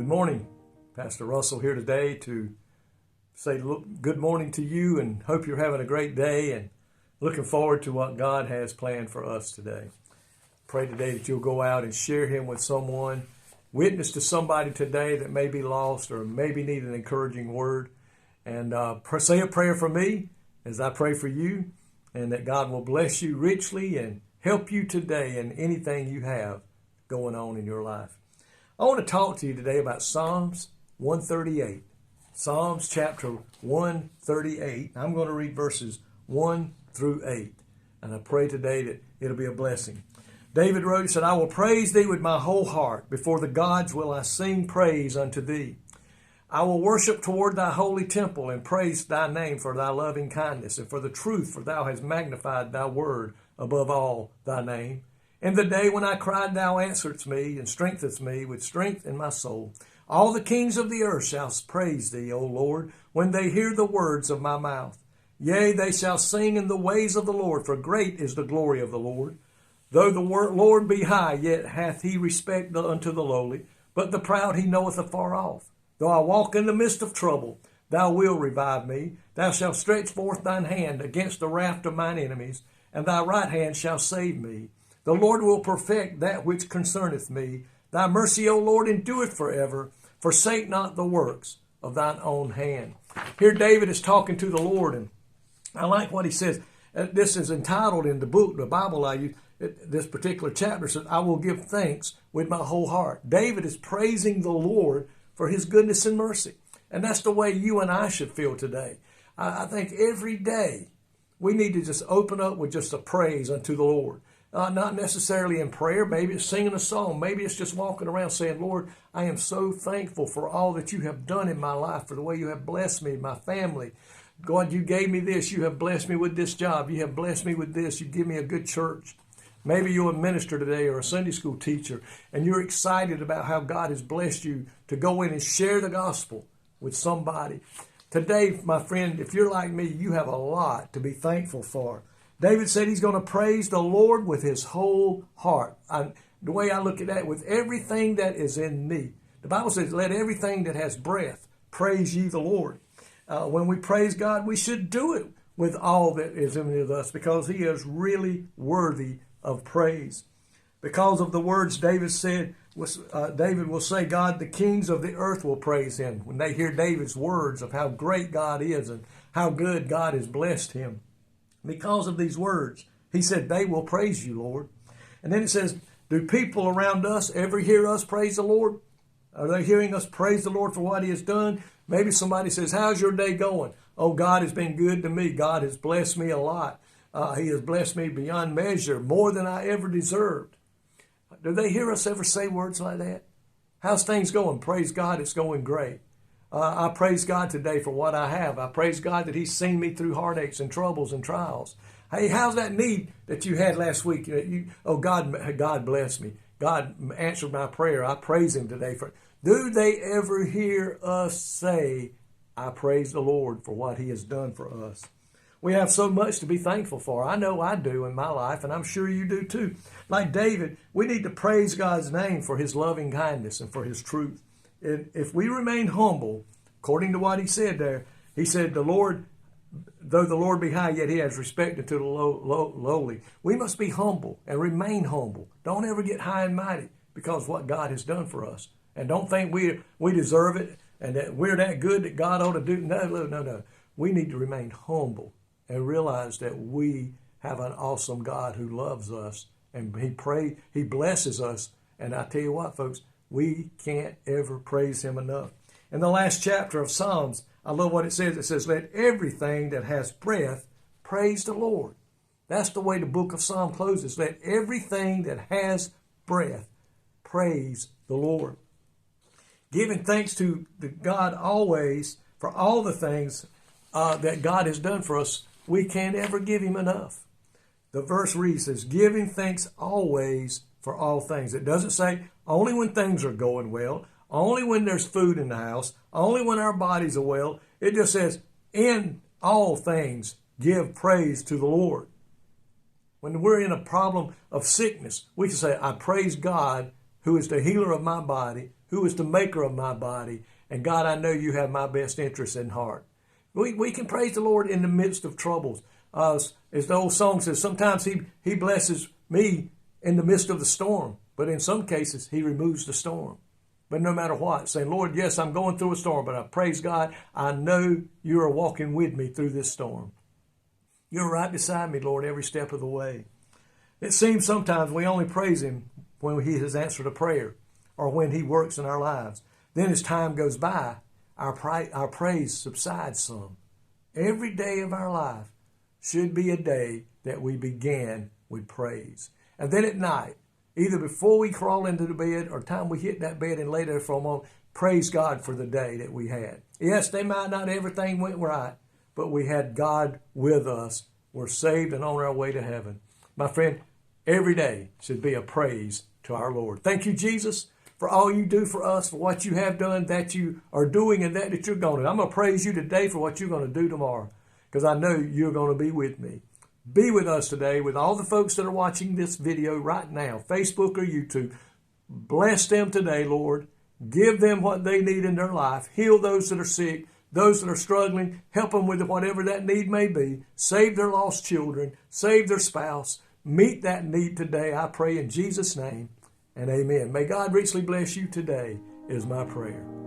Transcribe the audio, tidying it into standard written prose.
Good morning. Pastor Russell here today to say good morning to you and hope you're having a great day and looking forward to what God has planned for us today. Pray today that you'll go out and share Him with someone, witness to somebody today that may be lost or maybe need an encouraging word, and say a prayer for me as I pray for you, and that God will bless you richly and help you today in anything you have going on in your life. I want to talk to you today about Psalms 138. Psalms chapter 138. I'm going to read verses 1 through 8. And I pray today that it'll be a blessing. David wrote, he said, I will praise thee with my whole heart. Before the gods will I sing praise unto thee. I will worship toward thy holy temple and praise thy name for thy loving kindness and for the truth, for thou hast magnified thy word above all thy name. In the day when I cried, thou answeredst me and strengthenedst me with strength in my soul. All the kings of the earth shall praise thee, O Lord, when they hear the words of my mouth. Yea, they shall sing in the ways of the Lord, for great is the glory of the Lord. Though the Lord be high, yet hath he respect unto the lowly, but the proud he knoweth afar off. Though I walk in the midst of trouble, thou wilt revive me. Thou shalt stretch forth thine hand against the wrath of mine enemies, and thy right hand shall save me. The Lord will perfect that which concerneth me. Thy mercy, O Lord, endureth forever. Forsake not the works of thine own hand. Here David is talking to the Lord, and I like what he says. This is entitled in the book, the Bible I use, this particular chapter says, I will give thanks with my whole heart. David is praising the Lord for his goodness and mercy. And that's the way you and I should feel today. I think every day we need to just open up with just a praise unto the Lord. Not necessarily in prayer. Maybe it's singing a song. Maybe it's just walking around saying, Lord, I am so thankful for all that you have done in my life, for the way you have blessed me, my family. God, you gave me this. You have blessed me with this job. You have blessed me with this. You give me a good church. Maybe you're a minister today or a Sunday school teacher, and you're excited about how God has blessed you to go in and share the gospel with somebody. Today, my friend, if you're like me, you have a lot to be thankful for. David said he's going to praise the Lord with his whole heart. The way I look at that, with everything that is in me. The Bible says, let everything that has breath praise ye the Lord. When we praise God, we should do it with all that is in us because he is really worthy of praise. Because of the words David said, David will say, God, the kings of the earth will praise him. When they hear David's words of how great God is and how good God has blessed him. Because of these words, he said, they will praise you, Lord. And then it says, do people around us ever hear us praise the Lord? Are they hearing us praise the Lord for what he has done? Maybe somebody says, how's your day going? Oh, God has been good to me. God has blessed me a lot. He has blessed me beyond measure, more than I ever deserved. Do they hear us ever say words like that? How's things going? Praise God, it's going great. I praise God today for what I have. I praise God that he's seen me through heartaches and troubles and trials. Hey, how's that need that you had last week? God bless me. God answered my prayer. I praise him today for it. Do they ever hear us say, I praise the Lord for what he has done for us? We have so much to be thankful for. I know I do in my life, and I'm sure you do too. Like David, we need to praise God's name for his loving kindness and for his truth. If we remain humble, according to what he said there, he said, though the Lord be high, yet he has respect unto the lowly. We must be humble and remain humble. Don't ever get high and mighty because of what God has done for us. And don't think we deserve it and that we're that good that God ought to do. No. We need to remain humble and realize that we have an awesome God who loves us and he blesses us. And I tell you what, folks, we can't ever praise him enough. In the last chapter of Psalms, I love what it says. It says, let everything that has breath praise the Lord. That's the way the book of Psalm closes. Let everything that has breath praise the Lord. Giving thanks to God always for all the things that God has done for us, we can't ever give him enough. The verse reads, says, giving thanks always for all things. It doesn't say only when things are going well, only when there's food in the house, only when our bodies are well. It just says, in all things, give praise to the Lord. When we're in a problem of sickness, we can say, I praise God who is the healer of my body, who is the maker of my body. And God, I know you have my best interests in heart. We can praise the Lord in the midst of troubles. As the old song says, sometimes he blesses me in the midst of the storm, but in some cases he removes the storm. But no matter what, saying, Lord, yes, I'm going through a storm, but I praise God. I know you are walking with me through this storm. You're right beside me, Lord, every step of the way. It seems sometimes we only praise him when he has answered a prayer or when he works in our lives. Then as time goes by, our praise subsides some. Every day of our life should be a day that we begin with praise. And then at night, either before we crawl into the bed or time we hit that bed and lay there for a moment, praise God for the day that we had. Yes, they might not everything went right, but we had God with us. We're saved and on our way to heaven. My friend, every day should be a praise to our Lord. Thank you, Jesus, for all you do for us, for what you have done, that you are doing, and that you're going to do. I'm going to praise you today for what you're going to do tomorrow, because I know you're going to be with me. Be with us today, with all the folks that are watching this video right now, Facebook or YouTube. Bless them today, Lord. Give them what they need in their life. Heal those that are sick, those that are struggling. Help them with whatever that need may be. Save their lost children. Save their spouse. Meet that need today, I pray in Jesus' name, and amen. May God richly bless you today is my prayer.